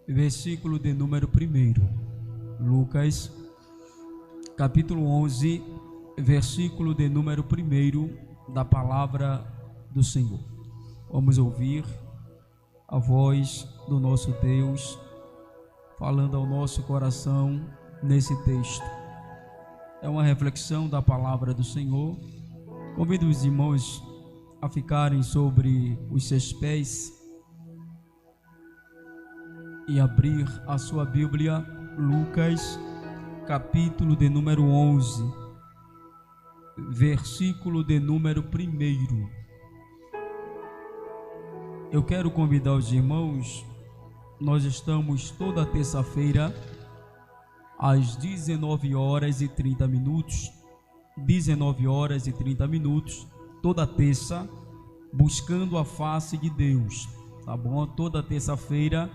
versículo de número 1. Lucas, capítulo 11, versículo de número 1 da palavra do Senhor. Vamos ouvir a voz do nosso Deus falando ao nosso coração nesse texto. É uma reflexão da palavra do Senhor. Convido os irmãos a ficarem sobre os seus pés e abrir a sua Bíblia, Lucas, capítulo de número 11, versículo de número 1. Eu quero convidar os irmãos. Nós estamos toda terça-feira às 19 horas e 30 minutos, toda terça, buscando a face de Deus, tá bom? Toda terça-feira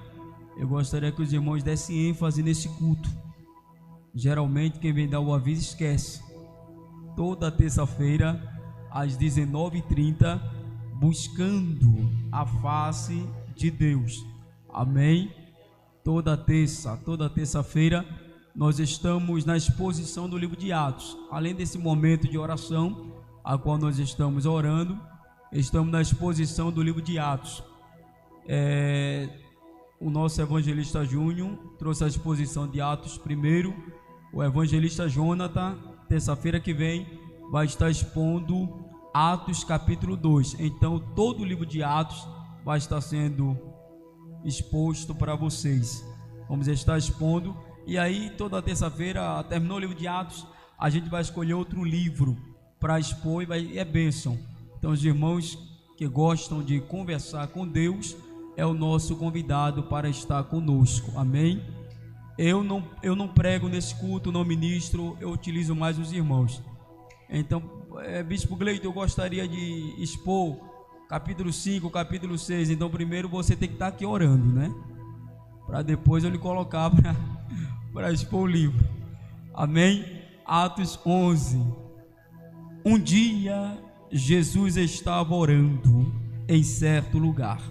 eu gostaria que os irmãos dessem ênfase nesse culto. Geralmente quem vem dar o aviso esquece. Toda terça-feira às 19h30, buscando a face de Deus. Amém? Toda terça-feira nós estamos na exposição do livro de Atos. Além desse momento de oração, a qual nós estamos orando, estamos na exposição do livro de Atos. O nosso evangelista Júnior trouxe a exposição de Atos primeiro. O evangelista Jonathan, terça-feira que vem, vai estar expondo Atos capítulo 2. Então todo o livro de Atos vai estar sendo exposto para vocês. Vamos estar expondo. E aí toda terça-feira, terminou o livro de Atos, a gente vai escolher outro livro para expor e é bênção. Então os irmãos que gostam de conversar com Deus é o nosso convidado para estar conosco. Amém? Eu não prego nesse culto, não ministro, eu utilizo mais os irmãos. Então, Bispo Gleito, eu gostaria de expor capítulo 5, capítulo 6. Então primeiro você tem que estar aqui orando, né? Para depois eu lhe colocar para expor o livro. Amém? Atos 11. Um dia Jesus estava orando em certo lugar.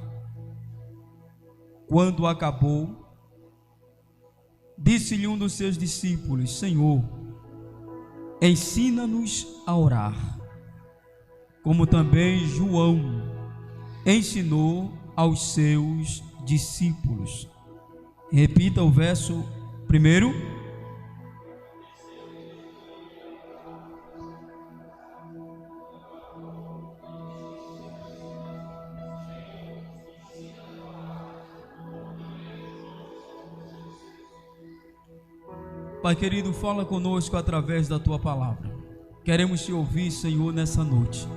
Quando acabou, disse-lhe um dos seus discípulos: Senhor, ensina-nos a orar, como também João ensinou aos seus discípulos. Repita o verso 1. Pai querido, fala conosco através da Tua palavra. Queremos Te ouvir, Senhor, nessa noite.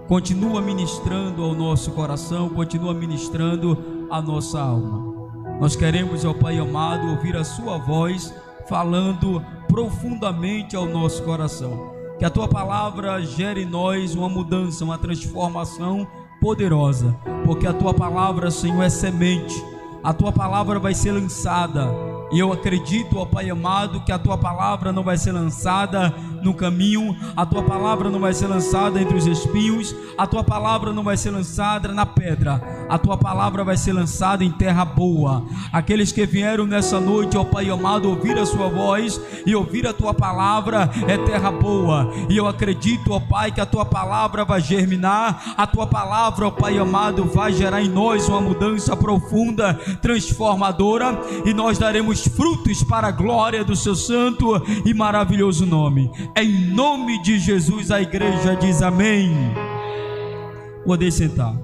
Continua ministrando ao nosso coração, continua ministrando à nossa alma. Nós queremos, ó Pai amado, ouvir a Sua voz falando profundamente ao nosso coração. Que a Tua palavra gere em nós uma mudança, uma transformação poderosa. Porque a Tua palavra, Senhor, é semente. A Tua palavra vai ser lançada. E eu acredito, ó Pai amado, que a Tua palavra não vai ser lançada no caminho, a Tua palavra não vai ser lançada entre os espinhos, a Tua palavra não vai ser lançada na pedra, a Tua palavra vai ser lançada em terra boa. Aqueles que vieram nessa noite, ó Pai amado, ouvir a Sua voz e ouvir a Tua palavra é terra boa. E eu acredito, ó Pai, que a Tua palavra vai germinar, a Tua palavra, ó Pai amado, vai gerar em nós uma mudança profunda, transformadora, e nós daremos frutos para a glória do Seu santo e maravilhoso nome. Em nome de Jesus a igreja diz amém. Podem sentar.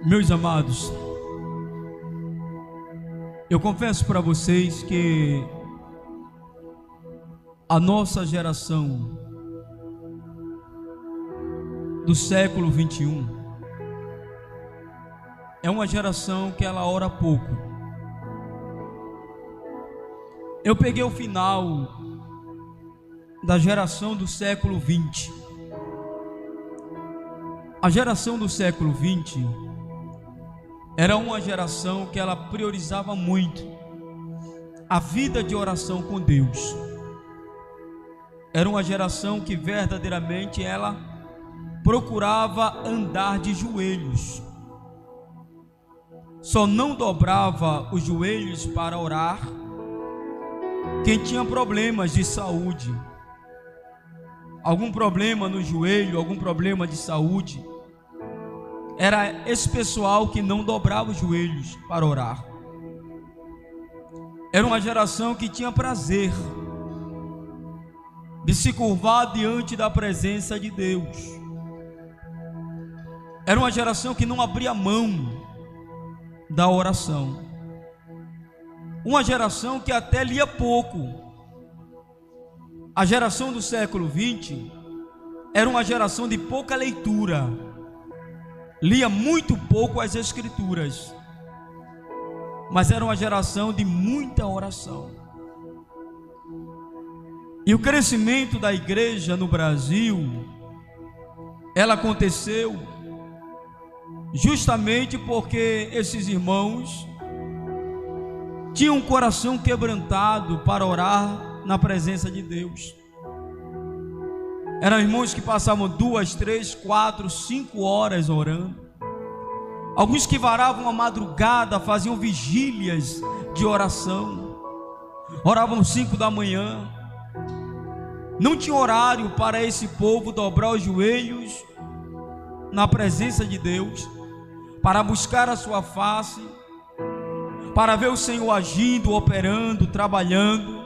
Meus amados, eu confesso para vocês que a nossa geração do século 21 é uma geração que ela ora pouco. Eu peguei o final da geração do século 20. A geração do século 20 era uma geração que ela priorizava muito a vida de oração com Deus. Era uma geração que verdadeiramente ela procurava andar de joelhos só não dobrava os joelhos para orar quem tinha problemas de saúde, algum problema no joelho, algum problema de saúde. Era esse pessoal que não dobrava os joelhos para orar. Era uma geração que tinha prazer de se curvar diante da presença de Deus. Era uma geração que não abria mão da oração. Uma geração que até lia pouco. A geração do século 20 era uma geração de pouca leitura. Lia muito pouco as Escrituras. Mas era uma geração de muita oração. E o crescimento da igreja no Brasil, ela aconteceu justamente porque esses irmãos tinham um coração quebrantado para orar na presença de Deus. Eram irmãos que passavam 2, 3, 4, 5 horas orando. Alguns que varavam a madrugada, faziam vigílias de oração. Oravam 5 da manhã. Não tinha horário para esse povo dobrar os joelhos na presença de Deus, para buscar a sua face, para ver o Senhor agindo, operando, trabalhando.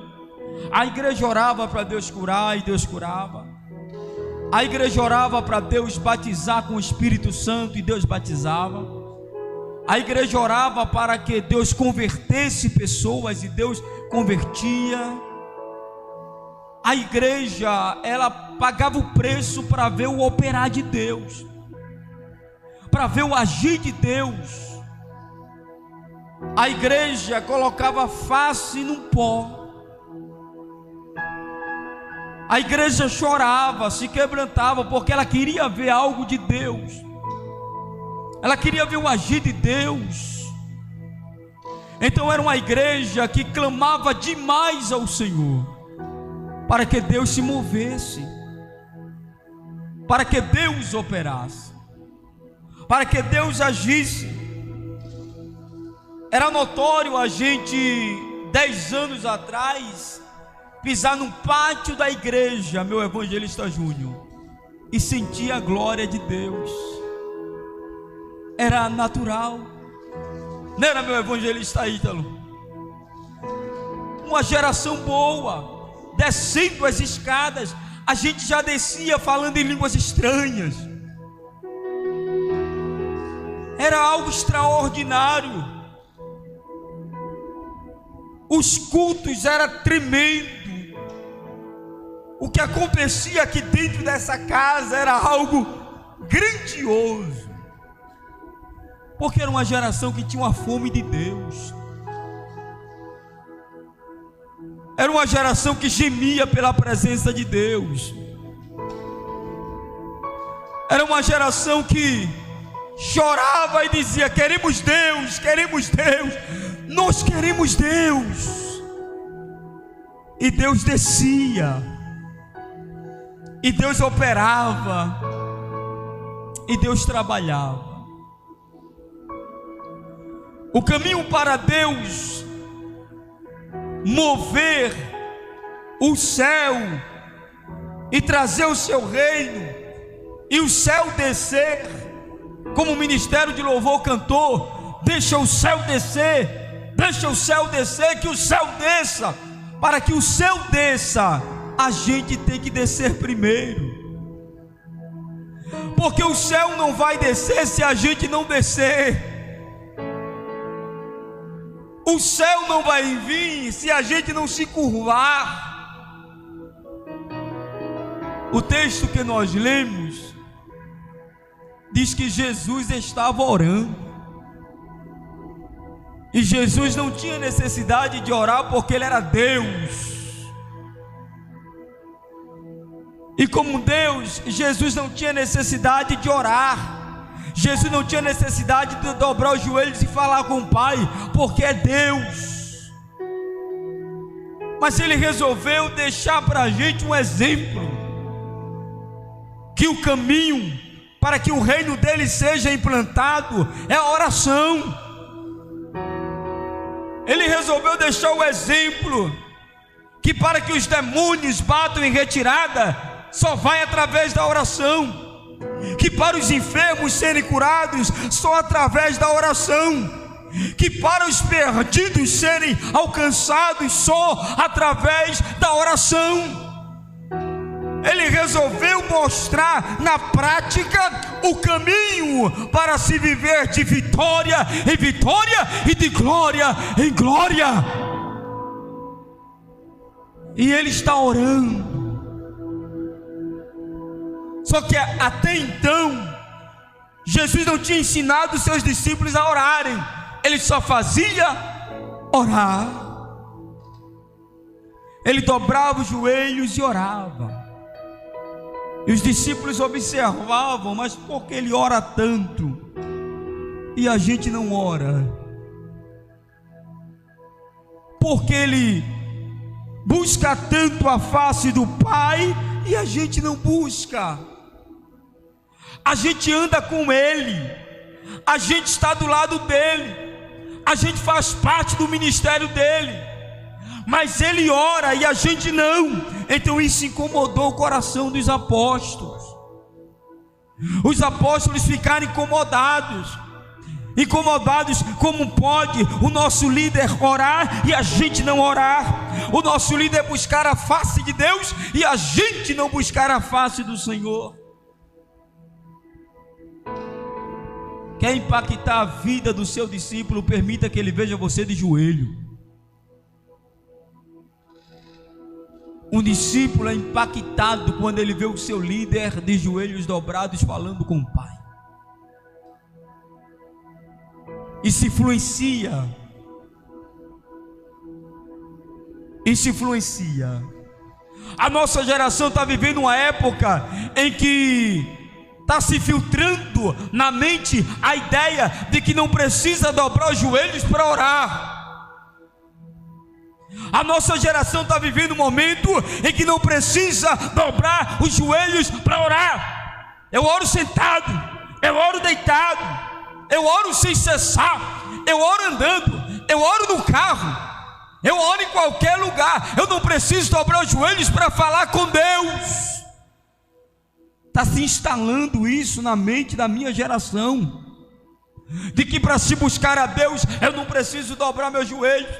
A igreja orava para Deus curar e Deus curava. A igreja orava para Deus batizar com o Espírito Santo e Deus batizava. A igreja orava para que Deus convertesse pessoas e Deus convertia. A igreja, ela pagava o preço para ver o operar de Deus, para ver o agir de Deus. A igreja colocava a face no pó. A igreja chorava, se quebrantava, porque ela queria ver algo de Deus. Ela queria ver o agir de Deus. Então era uma igreja que clamava demais ao Senhor, para que Deus se movesse, para que Deus operasse, para que Deus agisse. Era notório a gente, 10 anos atrás, pisar num pátio da igreja, meu evangelista Júnior, e sentir a glória de Deus. Era natural. Não era, meu evangelista Ítalo? Uma geração boa, descendo as escadas, a gente já descia falando em línguas estranhas. Era algo extraordinário. Os cultos eram tremendos. O que acontecia aqui dentro dessa casa era algo grandioso, porque era uma geração que tinha uma fome de Deus. Era uma geração que gemia pela presença de Deus. Era uma geração que chorava e dizia: queremos Deus, queremos Deus, nós queremos Deus. E Deus descia, e Deus operava, e Deus trabalhava. O caminho para Deus mover o céu e trazer o seu reino, e o céu descer, como o ministério de louvor cantou: deixa o céu descer, deixa o céu descer, que o céu desça. Para que o céu desça, a gente tem que descer primeiro, porque o céu não vai descer se a gente não descer. O céu não vai vir se a gente não se curvar. O texto que nós lemos diz que Jesus estava orando, e Jesus não tinha necessidade de orar, porque Ele era Deus. E como Deus, Jesus não tinha necessidade de orar. Jesus não tinha necessidade de dobrar os joelhos e falar com o Pai, porque é Deus. Mas Ele resolveu deixar para a gente um exemplo, que o caminho para que o reino dele seja implantado é a oração. Ele resolveu deixar o exemplo que para que os demônios batam em retirada, só vai através da oração. Que para os enfermos serem curados, só através da oração. Que para os perdidos serem alcançados, só através da oração. Ele resolveu mostrar na prática o caminho para se viver de vitória em vitória e de glória em glória. E ele está orando. Só que até então, Jesus não tinha ensinado os seus discípulos a orarem. Ele só fazia orar. Ele dobrava os joelhos e orava. E os discípulos observavam, mas por que ele ora tanto e a gente não ora? Porque ele busca tanto a face do Pai e a gente não busca. A gente anda com ele, a gente está do lado dele, a gente faz parte do ministério dele, mas ele ora e a gente não. Então isso incomodou o coração dos apóstolos. Os apóstolos ficaram incomodados. Como pode o nosso líder orar e a gente não orar? O nosso líder buscar a face de Deus e a gente não buscar a face do Senhor. Quer impactar a vida do seu discípulo? Permita que ele veja você de joelho. Um discípulo é impactado quando ele vê o seu líder de joelhos dobrados falando com o Pai. Isso influencia. Isso influencia. A nossa geração está vivendo uma época em que está se filtrando na mente a ideia de que não precisa dobrar os joelhos para orar. A nossa geração está vivendo um momento em que não precisa dobrar os joelhos para orar. Eu oro sentado, eu oro deitado, eu oro sem cessar, eu oro andando, eu oro no carro, eu oro em qualquer lugar. Eu não preciso dobrar os joelhos para falar com Deus. Está se instalando isso na mente da minha geração, de que para se buscar a Deus eu não preciso dobrar meus joelhos,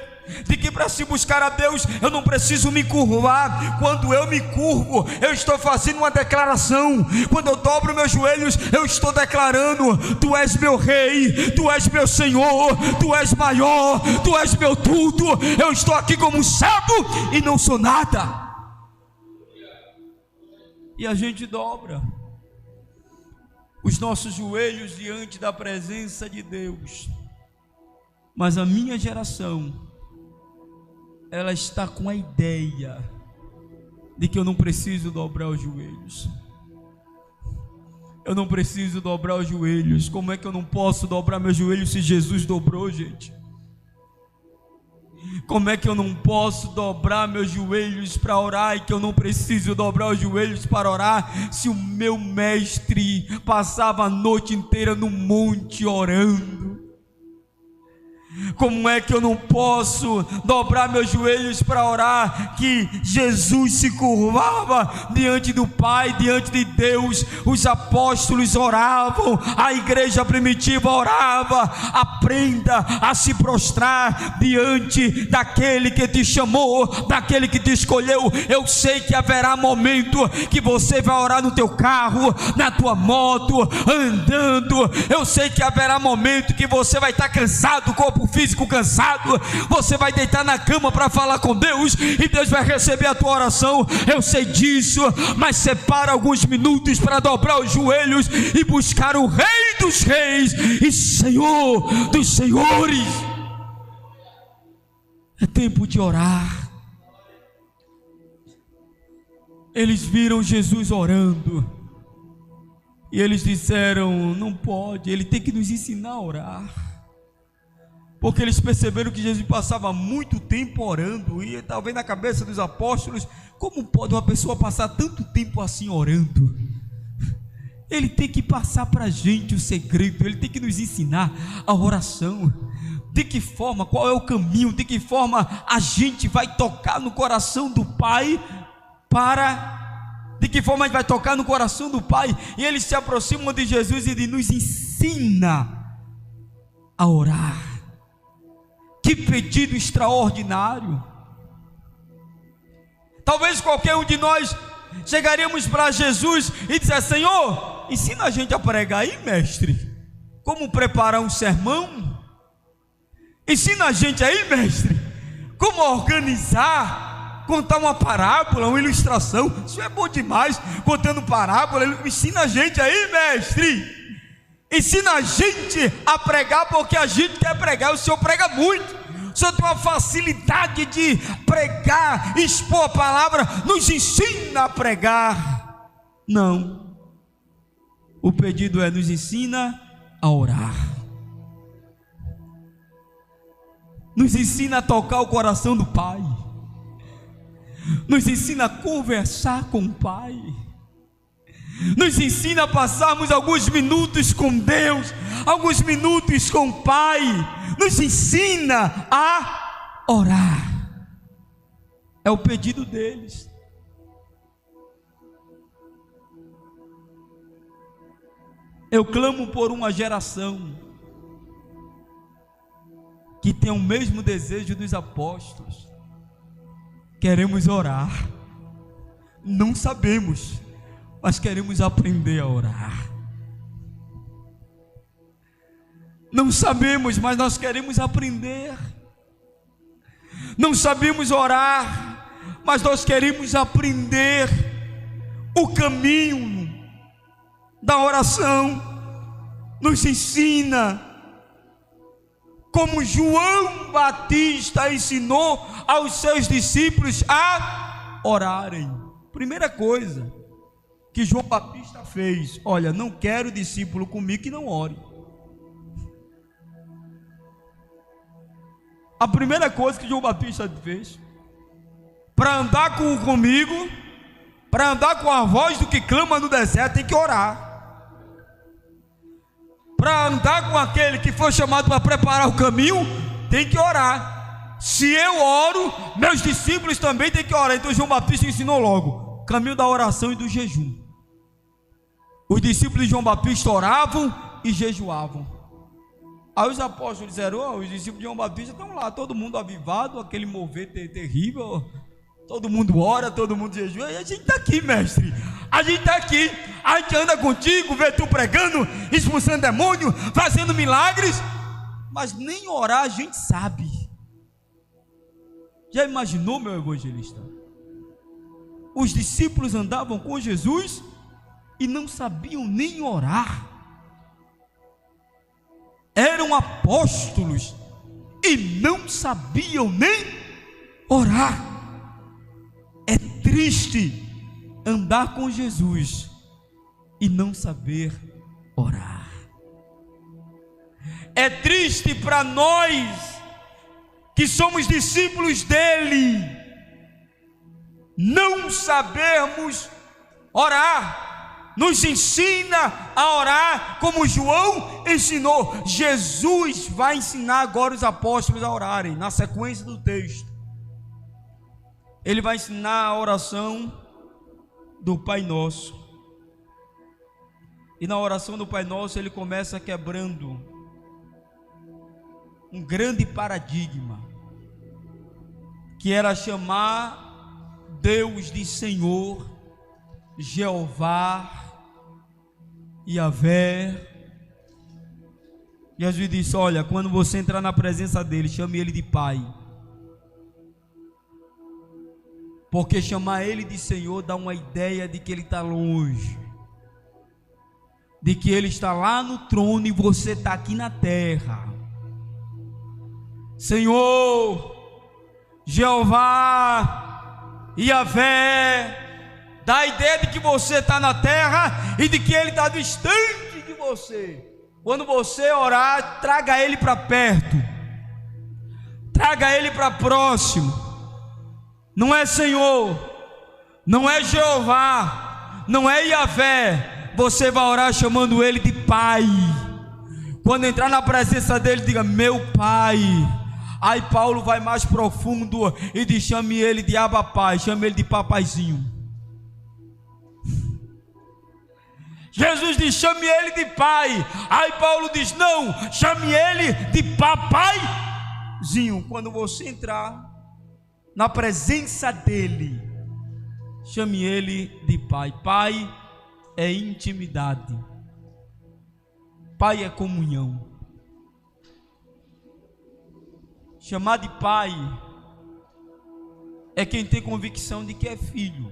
de que para se buscar a Deus eu não preciso me curvar. Quando eu me curvo, eu estou fazendo uma declaração. Quando eu dobro meus joelhos, eu estou declarando: Tu és meu rei, Tu és meu Senhor, Tu és maior, Tu és meu tudo. Eu estou aqui como um servo e não sou nada. E a gente dobra os nossos joelhos diante da presença de Deus. Mas a minha geração, ela está com a ideia de que eu não preciso dobrar os joelhos. Eu não preciso dobrar os joelhos. Como é que eu não posso dobrar meus joelhos se Jesus dobrou, gente? Como é que eu não posso dobrar meus joelhos para orar e que eu não preciso dobrar os joelhos para orar se o meu mestre passava a noite inteira no monte orando? Como é que eu não posso dobrar meus joelhos para orar que Jesus se curvava diante do Pai, diante de Deus? Os apóstolos oravam, a igreja primitiva orava. Aprenda a se prostrar diante daquele que te chamou, daquele que te escolheu. Eu sei que haverá momento que você vai orar no teu carro, na tua moto, andando. Eu sei que haverá momento que você vai estar cansado, corpo físico cansado, você vai deitar na cama para falar com Deus e Deus vai receber a tua oração. Eu sei disso, mas separa alguns minutos para dobrar os joelhos e buscar o Rei dos Reis e Senhor dos Senhores. É tempo de orar. Eles viram Jesus orando e eles disseram: não pode, ele tem que nos ensinar a orar. Porque eles perceberam que Jesus passava muito tempo orando. E talvez na cabeça dos apóstolos: como pode uma pessoa passar tanto tempo assim orando? Ele tem que passar para a gente o segredo, ele tem que nos ensinar a oração. de que forma, qual é o caminho, de que forma a gente vai tocar no coração do Pai de que forma a gente vai tocar no coração do Pai. E eles se aproximam de Jesus e ele nos ensina a orar. Que pedido extraordinário! Talvez qualquer um de nós chegaríamos para Jesus e dizer: Senhor, ensina a gente a pregar aí, mestre, como preparar um sermão. Ensina a gente aí, mestre, como organizar, contar uma parábola, uma ilustração. Isso é bom demais, contando parábola. Ensina a gente aí, mestre. Ensina a gente a pregar, porque a gente quer pregar. O Senhor prega muito. O Senhor tem uma facilidade de pregar, expor a palavra. Nos ensina a pregar. Não. O pedido é: nos ensina a orar. Nos ensina a tocar o coração do Pai. Nos ensina a conversar com o Pai. Nos ensina a passarmos alguns minutos com Deus, alguns minutos com o Pai. Nos ensina a orar. É o pedido deles. Eu clamo por uma geração que tem o mesmo desejo dos apóstolos. Queremos orar. Não sabemos, mas queremos aprender a orar. Não sabemos, mas nós queremos aprender. Não sabemos orar, mas nós queremos aprender o caminho da oração. Nos ensina como João Batista ensinou aos seus discípulos a orarem. Primeira coisa que João Batista fez: olha, não quero discípulo comigo que não ore. A primeira coisa que João Batista fez, para andar comigo, para andar com a voz do que clama no deserto, tem que orar. Para andar com aquele que foi chamado para preparar o caminho, tem que orar. Se eu oro, meus discípulos também têm que orar. Então João Batista ensinou logo: caminho da oração e do jejum. Os discípulos de João Batista oravam e jejuavam. Aí os apóstolos disseram: os discípulos de João Batista estão lá, todo mundo avivado, aquele mover terrível, todo mundo ora, todo mundo jejua. E a gente está aqui, mestre, a gente está aqui, a gente anda contigo, vê tu pregando, expulsando demônio, fazendo milagres, mas nem orar a gente sabe. Já imaginou, meu evangelista? Os discípulos andavam com Jesus e não sabiam nem orar. Eram apóstolos e não sabiam nem orar. É triste andar com Jesus e não saber orar. É triste para nós que somos discípulos dele não sabermos orar. Nos ensina a orar como João ensinou. Jesus vai ensinar agora os apóstolos a orarem. Na sequência do texto, ele vai ensinar a oração do Pai Nosso. E na oração do Pai Nosso ele começa quebrando um grande paradigma, que era chamar Deus de Senhor, Jeová, Yahvé. Jesus disse: olha, quando você entrar na presença dele, chame ele de Pai, porque chamar ele de Senhor dá uma ideia de que ele está longe, de que ele está lá no trono e você está aqui na terra. Senhor, Jeová, Yahvé, dá a ideia de que você está na terra e de que ele está distante de você. Quando você orar, traga ele para perto, traga ele para próximo. Não é Senhor, não é Jeová, não é Yahvé. Você vai orar chamando ele de Pai. Quando entrar na presença dele, diga: meu Pai. Aí Paulo vai mais profundo e diz: chame ele de Abba Pai, chame ele de papaizinho. Jesus diz: chame ele de pai. Aí Paulo diz: não, chame ele de papaizinho. Quando você entrar na presença dele, chame ele de pai. Pai é intimidade, pai é comunhão. Chamar de pai é quem tem convicção de que é filho.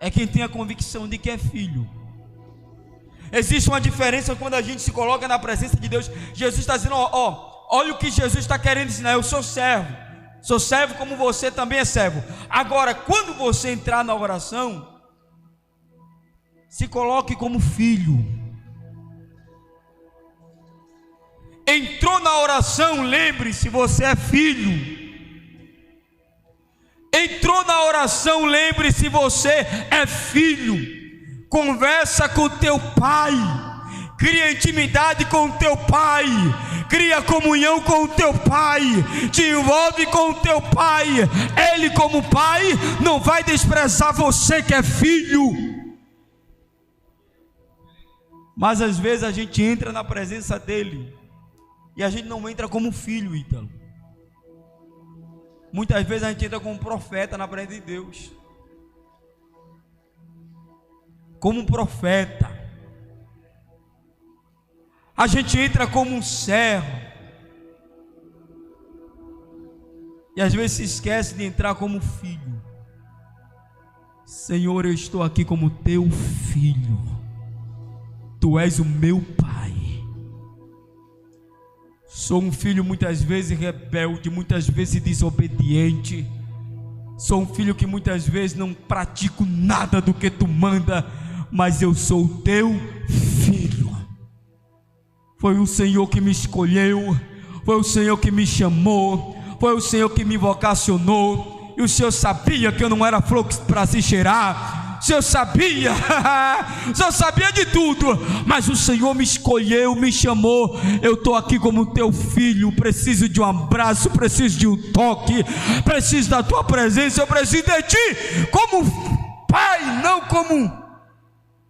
É quem tem a convicção de que é filho. Existe uma diferença quando a gente se coloca na presença de Deus. Jesus está dizendo: olha o que Jesus está querendo ensinar. Eu sou servo como você também é servo. Agora, quando você entrar na oração, se coloque como filho. Entrou na oração, lembre-se, você é filho. Entrou na oração, lembre-se, você é filho. Conversa com teu pai, cria intimidade com teu pai, cria comunhão com teu pai, te envolve com teu pai. Ele, como pai, não vai desprezar você que é filho. Mas às vezes a gente entra na presença dele e a gente não entra como filho, Ítalo. Muitas vezes a gente entra como profeta na presença de Deus. Como um profeta. A gente entra como um servo. E às vezes se esquece de entrar como filho. Senhor, eu estou aqui como teu filho. Tu és o meu pai. Sou um filho muitas vezes rebelde, muitas vezes desobediente. Sou um filho que muitas vezes não pratico nada do que tu manda, mas eu sou teu filho. Foi o Senhor que me escolheu, foi o Senhor que me chamou, foi o Senhor que me vocacionou. E o Senhor sabia que eu não era flor para se cheirar. O Senhor sabia, o Senhor sabia de tudo, mas o Senhor me escolheu, me chamou. Eu estou aqui como teu filho, preciso de um abraço, preciso de um toque, preciso da tua presença, eu preciso de ti, como pai, não como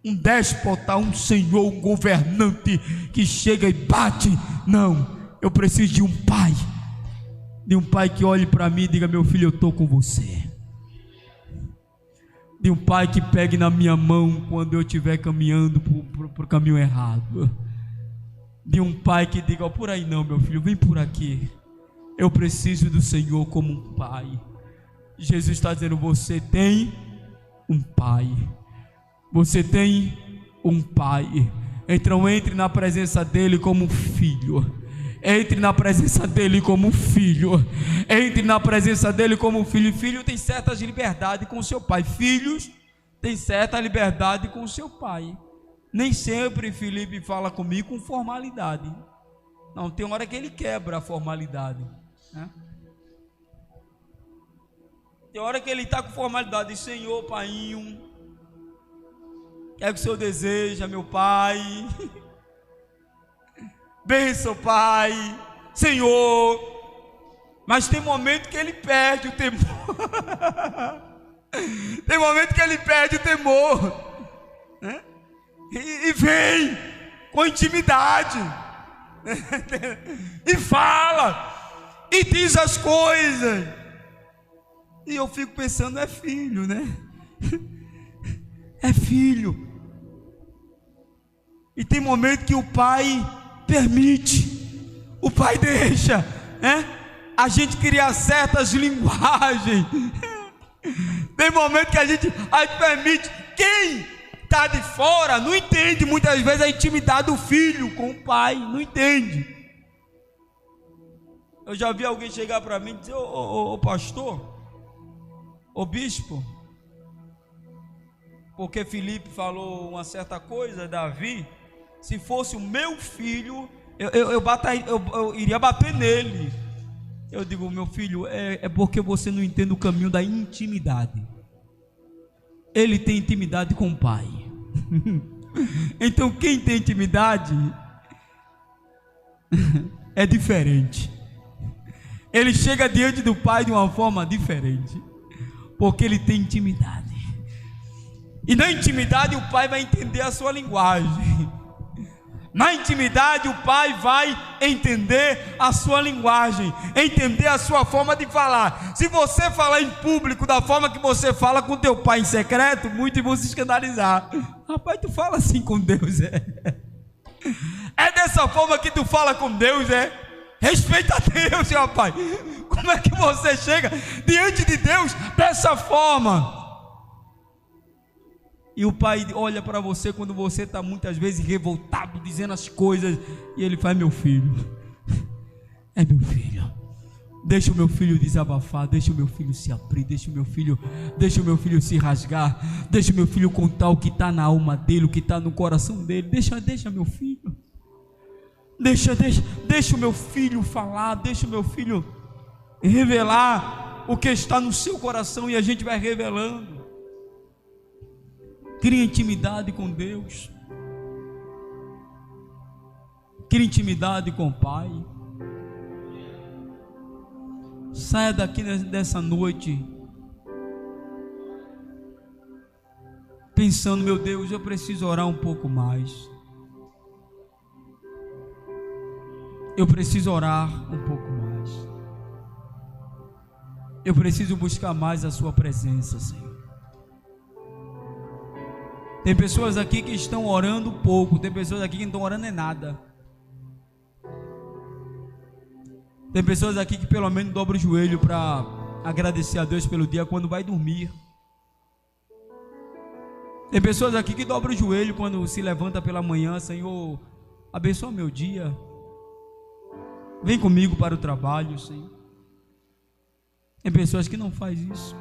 um déspota, um senhor, um governante que chega e bate. Não, eu preciso de um pai que olhe para mim e diga: meu filho, eu estou com você. De um pai que pegue na minha mão quando eu estiver caminhando por caminho errado. De um pai que diga: por aí não, meu filho, vem por aqui. Eu preciso do Senhor como um pai. Jesus está dizendo: você tem um pai. Você tem um pai. Então entre na presença dele como filho. Entre na presença dele como filho. Entre na presença dele como filho. Filho tem certas liberdades com seu pai. Filhos têm certa liberdade com seu pai. Nem sempre Felipe fala comigo com formalidade. Não, tem hora que ele quebra a formalidade, né? Tem hora que ele está com formalidade. Senhor, painho, que é o que o Senhor deseja, meu pai? Benção, pai, Senhor. Mas tem momento que ele perde o temor. Tem momento que ele perde o temor, né? E vem com intimidade, e fala, e diz as coisas. E eu fico pensando: é filho, né? É filho. E tem momento que o pai permite, o pai deixa, né? A gente cria certas linguagens. Tem momento que a gente permite. Quem está de fora não entende muitas vezes a intimidade do filho com o pai, não entende. Eu já vi alguém chegar para mim e dizer: ô pastor, ô bispo, porque Felipe falou uma certa coisa, Davi, se fosse o meu filho, eu iria bater nele. Eu digo: meu filho, é porque você não entende o caminho da intimidade. Ele tem intimidade com o pai. Então quem tem intimidade é diferente. Ele chega diante do Pai de uma forma diferente, porque ele tem intimidade. E na intimidade o Pai vai entender a sua linguagem. Na intimidade o Pai vai entender a sua linguagem, entender a sua forma de falar. Se você falar em público da forma que você fala com teu pai em secreto, muitos vão se escandalizar. Rapaz, tu fala assim com Deus, é dessa forma que tu fala com Deus, respeita a Deus, rapaz. Como é que você chega diante de Deus dessa forma? E o Pai olha para você quando você está muitas vezes revoltado, dizendo as coisas, e Ele faz: meu filho, é meu filho, deixa o meu filho desabafar, deixa o meu filho se abrir, deixa o meu filho se rasgar, deixa o meu filho contar o que está na alma dele, o que está no coração dele. Deixa meu filho, deixa o meu filho falar, deixa o meu filho revelar o que está no seu coração, e a gente vai revelando. Cria intimidade com Deus, cria intimidade com o Pai. Saia daqui dessa noite pensando: meu Deus, eu preciso orar um pouco mais, eu preciso orar um pouco mais, eu preciso buscar mais a sua presença, Senhor. Tem pessoas aqui que estão orando pouco, tem pessoas aqui que não estão orando nada. Tem pessoas aqui que pelo menos dobram o joelho para agradecer a Deus pelo dia quando vai dormir. Tem pessoas aqui que dobram o joelho quando se levanta pela manhã: Senhor, abençoa meu dia, vem comigo para o trabalho, Senhor. Tem pessoas que não fazem isso.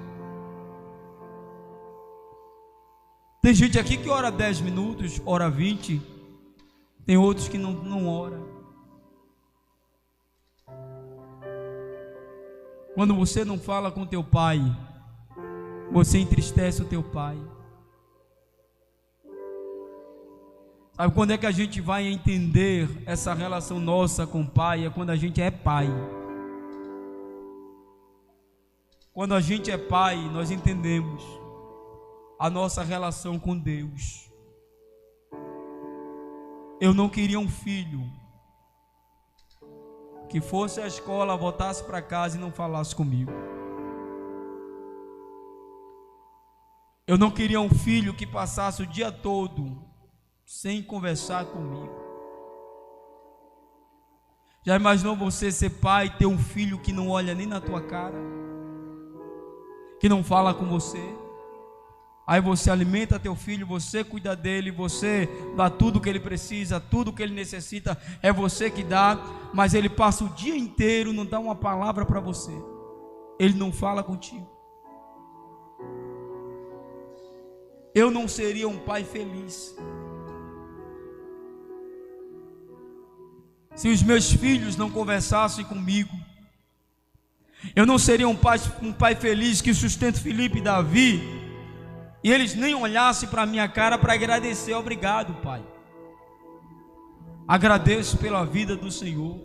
Tem gente aqui que ora 10 minutos, ora 20, tem outros que não ora. Quando você não fala com teu pai, você entristece o teu pai. Sabe quando é que a gente vai entender essa relação nossa com o pai? É quando a gente é pai. Quando a gente é pai, nós entendemos a nossa relação com Deus. Eu não queria um filho que fosse à escola, voltasse para casa e não falasse comigo. Eu não queria um filho que passasse o dia todo sem conversar comigo. Já imaginou você ser pai e ter um filho que não olha nem na tua cara, que não fala com você? Aí você alimenta teu filho, você cuida dele, você dá tudo o que ele precisa, tudo o que ele necessita, é você que dá, mas ele passa o dia inteiro, não dá uma palavra para você, ele não fala contigo. Eu não seria um pai feliz se os meus filhos não conversassem comigo. Eu não seria um pai feliz que sustenta Felipe e Davi e eles nem olhassem para a minha cara para agradecer. Obrigado, Pai, agradeço pela vida do Senhor.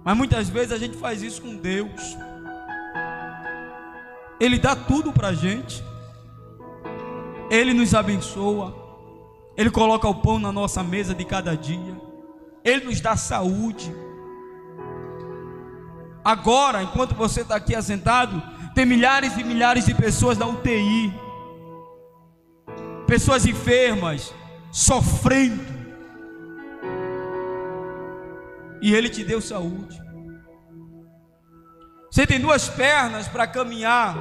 Mas muitas vezes a gente faz isso com Deus. Ele dá tudo para a gente, Ele nos abençoa, Ele coloca o pão na nossa mesa de cada dia, Ele nos dá saúde. Agora, enquanto você está aqui assentado, tem milhares e milhares de pessoas na UTI, pessoas enfermas, sofrendo, e Ele te deu saúde. Você tem duas pernas para caminhar,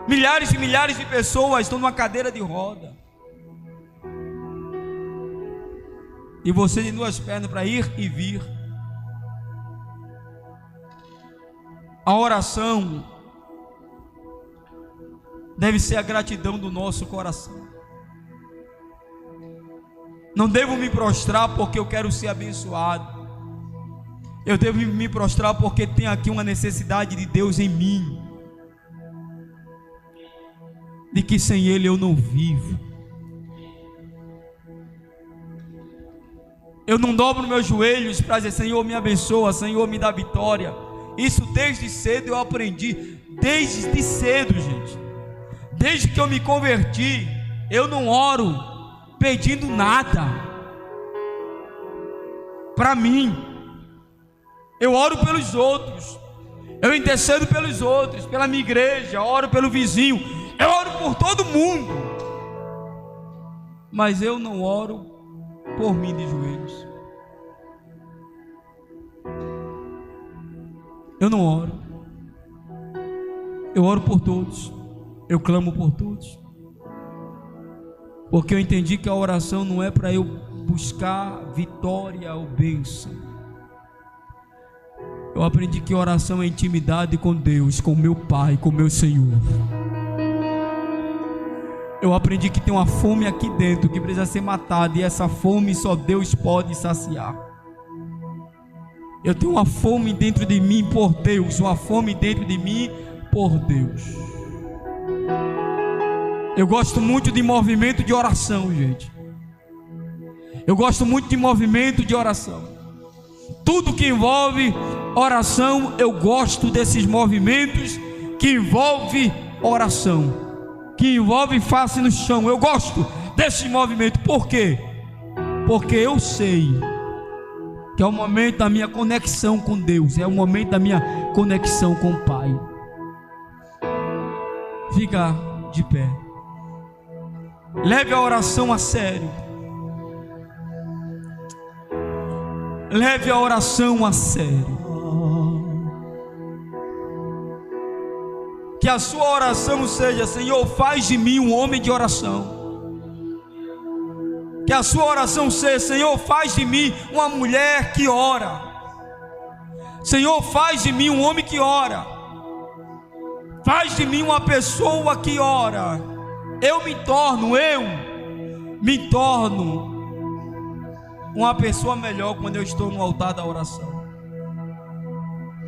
milhares e milhares de pessoas estão numa cadeira de roda, e você tem duas pernas para ir e vir. A oração deve ser a gratidão do nosso coração. Não devo me prostrar porque eu quero ser abençoado. Eu devo me prostrar porque tem aqui uma necessidade de Deus em mim. de que sem Ele eu não vivo. Eu não dobro meus joelhos para dizer: Senhor, me abençoa, Senhor, me dá vitória. Isso desde cedo eu aprendi. Desde cedo, gente. Desde que eu me converti, eu não oro pedindo nada para mim. Eu oro pelos outros. Eu intercedo pelos outros, pela minha igreja, oro pelo vizinho, eu oro por todo mundo. Mas eu não oro por mim de joelhos. Eu não oro. Eu oro por todos. Eu clamo por todos. Porque eu entendi que a oração não é para eu buscar vitória ou bênção. Eu aprendi que oração é intimidade com Deus, com meu Pai, com meu Senhor. Eu aprendi que tem uma fome aqui dentro que precisa ser matada, e essa fome só Deus pode saciar. Eu tenho uma fome dentro de mim por Deus, uma fome dentro de mim por Deus. Eu gosto muito de movimento de oração, gente. Eu gosto muito de movimento de oração. Tudo que envolve oração, eu gosto desses movimentos que envolve oração, que envolve face no chão. Eu gosto desse movimento. Por quê? Porque eu sei que é o momento da minha conexão com Deus, é o momento da minha conexão com o Pai. Fica de pé. Leve a oração a sério. Leve a oração a sério. Que a sua oração seja: Senhor, faz de mim um homem de oração. Que a sua oração seja: Senhor, faz de mim uma mulher que ora. Senhor, faz de mim um homem que ora. Faz de mim uma pessoa que ora. Eu me torno uma pessoa melhor quando eu estou no altar da oração.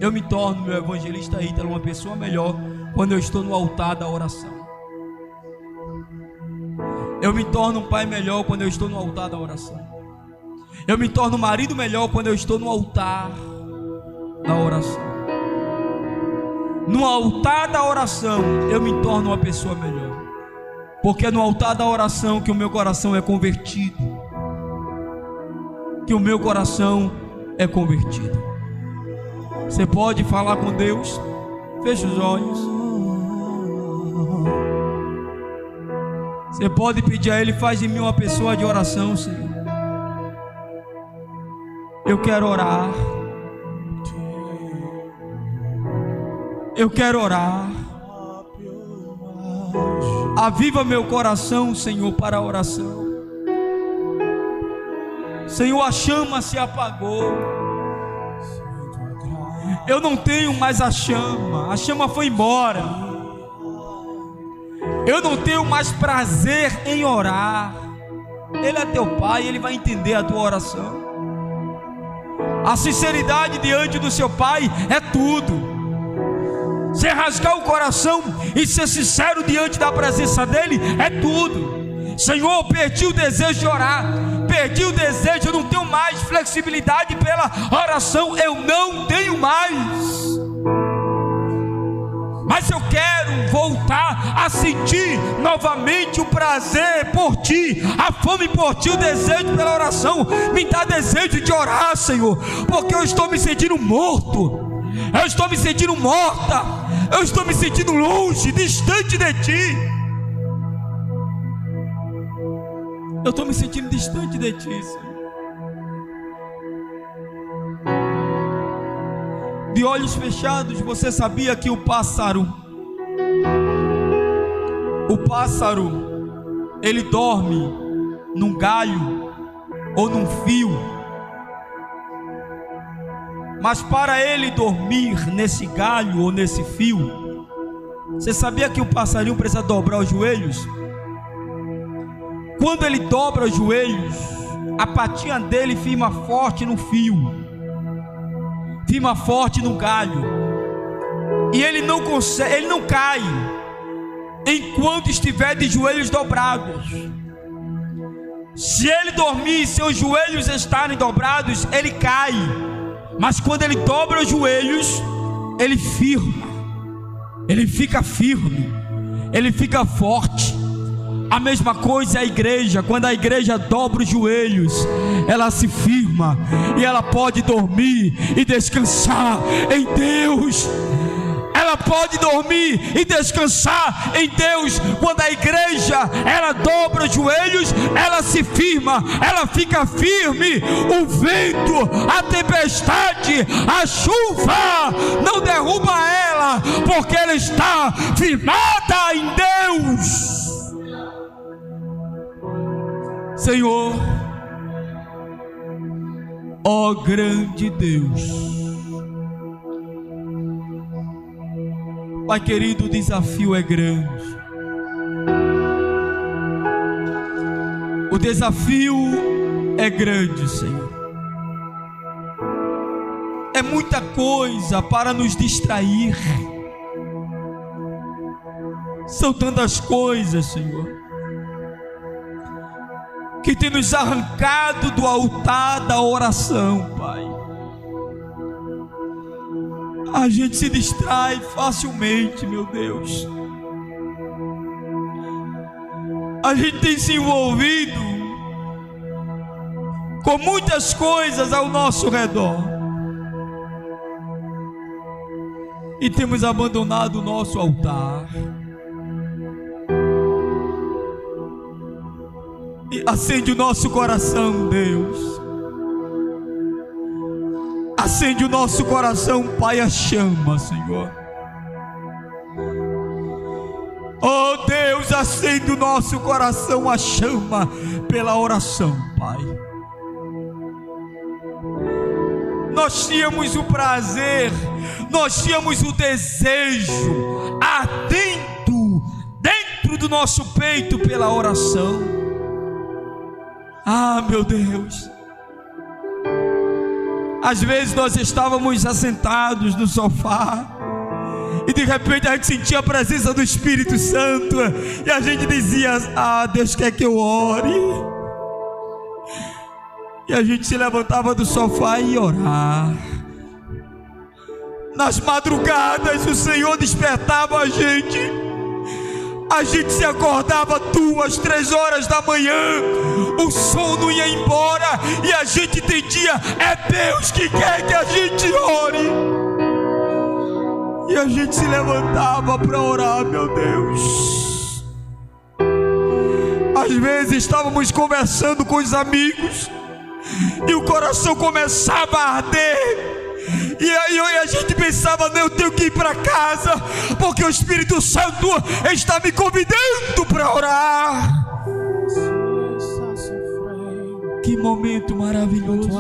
Eu me torno, meu evangelista Ítalo, uma pessoa melhor quando eu estou no altar da oração. Eu me torno um pai melhor quando eu estou no altar da oração. Eu me torno um marido melhor quando eu estou no altar da oração. No altar da oração eu me torno uma pessoa melhor, porque é no altar da oração que o meu coração é convertido. Que o meu coração é convertido. Você pode falar com Deus? Feche os olhos. Você pode pedir a Ele: faz de mim uma pessoa de oração, Senhor. Eu quero orar. Eu quero orar. Aviva meu coração, Senhor, para a oração. Senhor, a chama se apagou. Eu não tenho mais a chama foi embora. Eu não tenho mais prazer em orar. Ele é teu Pai, Ele vai entender a tua oração. A sinceridade diante do seu Pai é tudo. Você rasgar o coração e ser sincero diante da presença dEle é tudo. Senhor, perdi o desejo de orar, perdi o desejo, eu não tenho mais flexibilidade pela oração, eu não tenho mais. Mas eu quero voltar a sentir novamente o prazer por Ti, a fome por Ti, o desejo pela oração. Me dá desejo de orar, Senhor, porque eu estou me sentindo morto, eu estou me sentindo morta, eu estou me sentindo longe, distante de Ti. Eu estou me sentindo distante de Ti, Senhor. De olhos fechados, você sabia que o pássaro, ele dorme num galho ou num fio. Mas para ele dormir nesse galho ou nesse fio, você sabia que o passarinho precisa dobrar os joelhos? Quando ele dobra os joelhos, a patinha dele firma forte no fio, firma forte no galho, e ele não consegue, ele não cai, enquanto estiver de joelhos dobrados. Se ele dormir e seus joelhos estarem dobrados, ele cai. Mas quando ele dobra os joelhos, ele firma, ele fica firme, ele fica forte. A mesma coisa é a igreja. Quando a igreja dobra os joelhos, ela se firma e ela pode dormir e descansar em Deus. Ela pode dormir e descansar em Deus. Quando a igreja, ela dobra os joelhos, ela se firma, ela fica firme. O vento, a tempestade, a chuva não derruba ela, porque ela está firmada em Deus. Senhor, ó grande Deus, Pai querido, o desafio é grande. O desafio é grande, Senhor. É muita coisa para nos distrair. São tantas coisas, Senhor, que tem nos arrancado do altar da oração, Pai. A gente se distrai facilmente, meu Deus. A gente tem se envolvido com muitas coisas ao nosso redor e temos abandonado o nosso altar. E acende o nosso coração, Deus. Acende o nosso coração, Pai, a chama, Senhor. Oh Deus, acende o nosso coração a chama pela oração, Pai. Nós tínhamos o prazer, nós tínhamos o desejo ardendo dentro do nosso peito pela oração. Ah, meu Deus, às vezes nós estávamos assentados no sofá e de repente a gente sentia a presença do Espírito Santo e a gente dizia: ah, Deus quer que eu ore. E a gente se levantava do sofá e ia orar. Nas madrugadas o Senhor despertava a gente se acordava 2, 3 horas da manhã, o sono ia embora e a gente entendia: é Deus que quer que a gente ore. E a gente se levantava para orar, meu Deus. Às vezes estávamos conversando com os amigos e o coração começava a arder. E aí a gente pensava: não, eu tenho que ir para casa, porque o Espírito Santo está me convidando para orar. Que momento maravilhoso,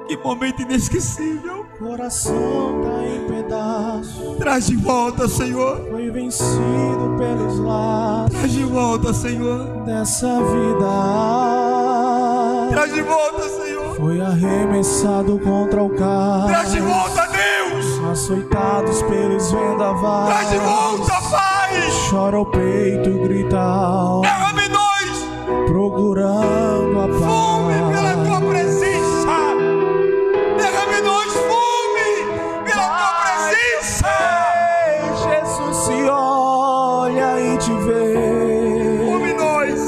que momento inesquecível. Coração tá em pedaços, traz de volta, Senhor. Foi vencido pelos laços, traz de volta, Senhor, dessa vida. Traz de volta, Senhor. Foi arremessado contra o carro. Traz de volta, Deus. Açoitados pelos vendavais. Traz de volta, Pai. Chora o peito, grita alto. Derrame nós, procurando a paz. Fome pela tua presença. Derrame nós, fome pela tua presença. Jesus se olha e te vê. Fome nós.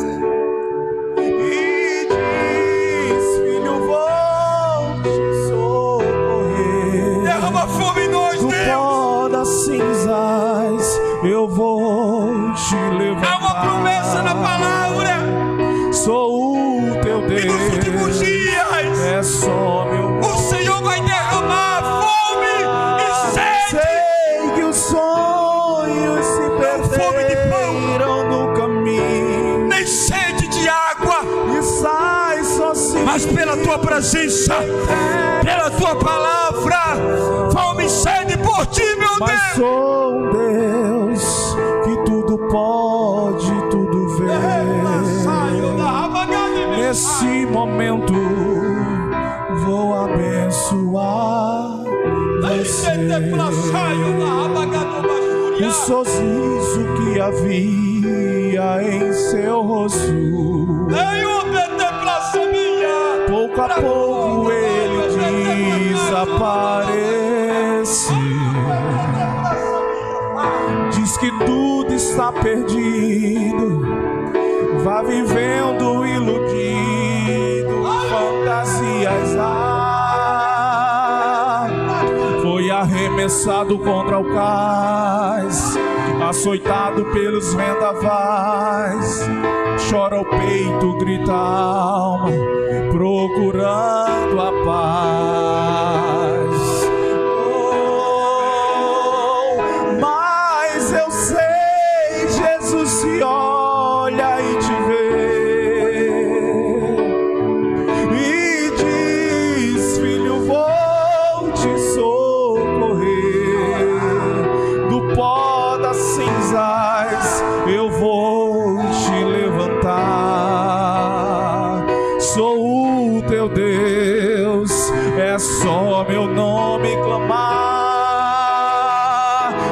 E diz: filho, vou te socorrer. Derrama fome em nós, do Deus. pó das cinzas eu vou te levantar. Há uma promessa na palavra. Sou o teu Deus. E nos últimos dias é só meu. o Senhor vai derramar fome e sede. Sei que os sonhos se Fome de pão, perderam no caminho, nem sede de água, e sai sozinho. mas pela tua presença, pela tua palavra, fome e sede por ti, meu Mas Deus. sou um Deus que tudo pode, tudo vê. Nesse momento vou abençoar você. o sorriso que havia em seu rosto. Pouco a pouco ele desapareceu. Diz que tudo está perdido, vá vivendo iludido, fantasias. Foi arremessado contra o cais, açoitado pelos vendavais. Chora o peito, grita a alma, procurando a paz. Oh, mas eu sei, Jesus se olha e te vê e diz: filho, vou te socorrer. Do pó das cinzas eu vou te levantar. Sou o teu Deus, é só meu nome clamar.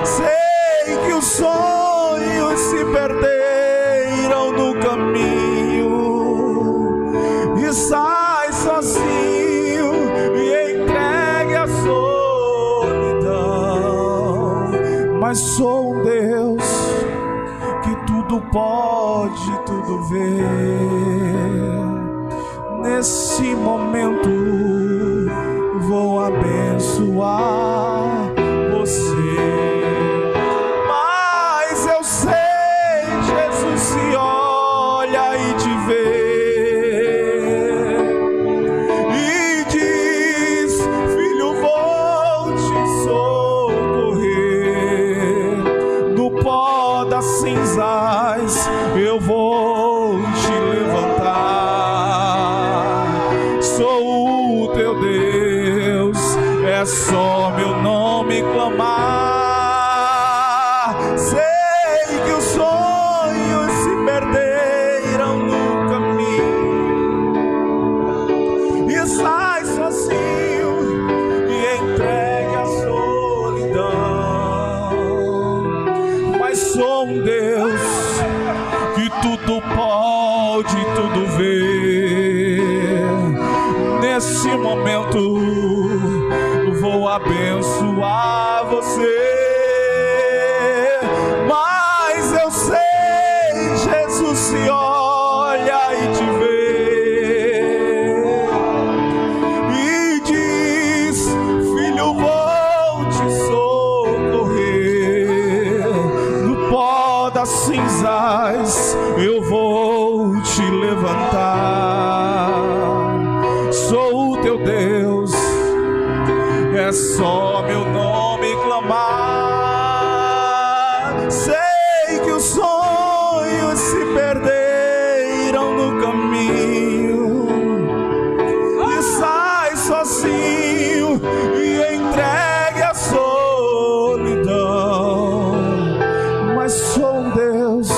Sei que os sonhos se perderam no caminho e sai sozinho e entregue a solidão. Mas sou um Deus que tudo pode, tudo vê. Nesse momento vou abençoar você. Mas eu sei, Jesus se olha e te vê e diz: filho, vou te socorrer. Do pó das cinzas eu vou te levantar. Sou o teu Deus, é só meu nome clamar. Sei que os sonhos se perderam no caminho e sai sozinho e entregue a solidão. Mas sou um Deus que tudo pode, tudo vê. Nesse momento vou abençoar você. Mas eu sei, Jesus se olha e te vê e diz: filho, vou te socorrer. Do pó das cinzas eu vou te levantar. Sou o teu Deus, é só meu nome clamar. Sei que os sonhos se perderam no caminho e sai sozinho e entregue a solidão. Mas sou um Deus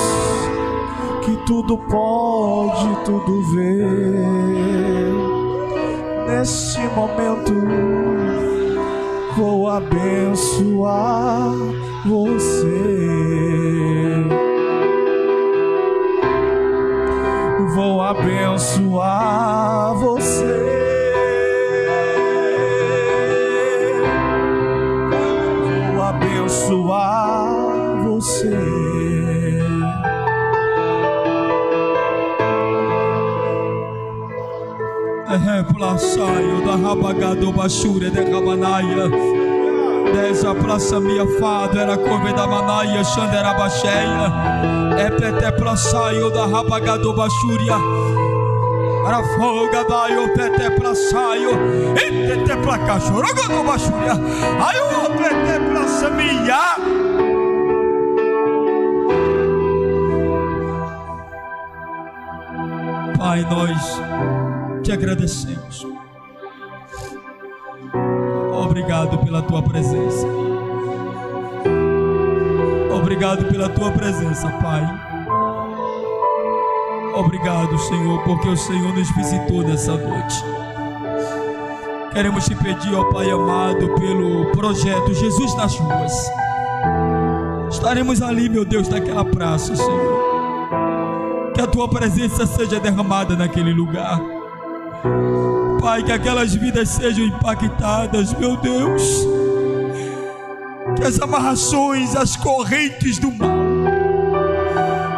que tudo pode, tudo vê. Neste momento vou abençoar você. Vou abençoar você. Vou abençoar você. Plaçaio da rabagado bachure de cabanaia. Deza praça minha fado era corve da manaia, xandera bacheia. É pete plaçaio da rabagado bachuria. Era folga da eu pete plaçaio. E pete pra cachorro do bachuria. Aí o pete plaça minha. Pai, nós te agradecemos. Obrigado pela tua presença. Obrigado pela tua presença, Pai. Obrigado, Senhor, porque o Senhor nos visitou nessa noite. Queremos te pedir, ó Pai amado, pelo projeto Jesus nas Ruas. estaremos ali, meu Deus, naquela praça, Senhor. Que a tua presença seja derramada naquele lugar, Pai, que aquelas vidas sejam impactadas, meu Deus. Que as amarrações, as correntes do mal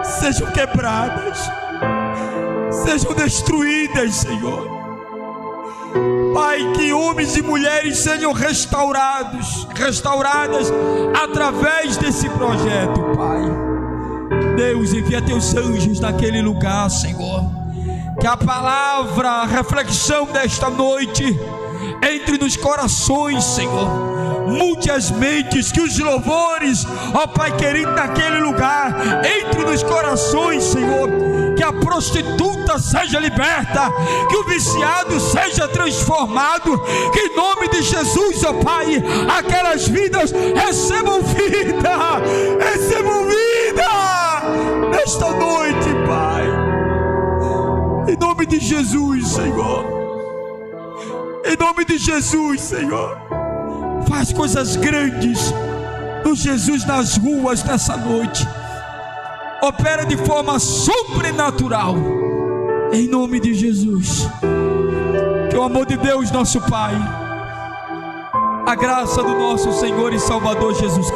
sejam quebradas, sejam destruídas, Senhor. Pai, que homens e mulheres sejam restauradas através desse projeto, Pai. Deus, envia teus anjos naquele lugar, Senhor. Que a palavra, a reflexão desta noite entre nos corações, Senhor. Mude as mentes, que os louvores, ó Pai querido, naquele lugar entre nos corações, Senhor. Que a prostituta seja liberta, que o viciado seja transformado, que em nome de Jesus, ó Pai, aquelas vidas recebam vida nesta noite, Pai, em nome de Jesus, Senhor. Em nome de Jesus, Senhor, faz coisas grandes no Jesus nas ruas nessa noite. Opera de forma sobrenatural, em nome de Jesus. Que o amor de Deus, nosso Pai, a graça do nosso Senhor e Salvador Jesus Cristo,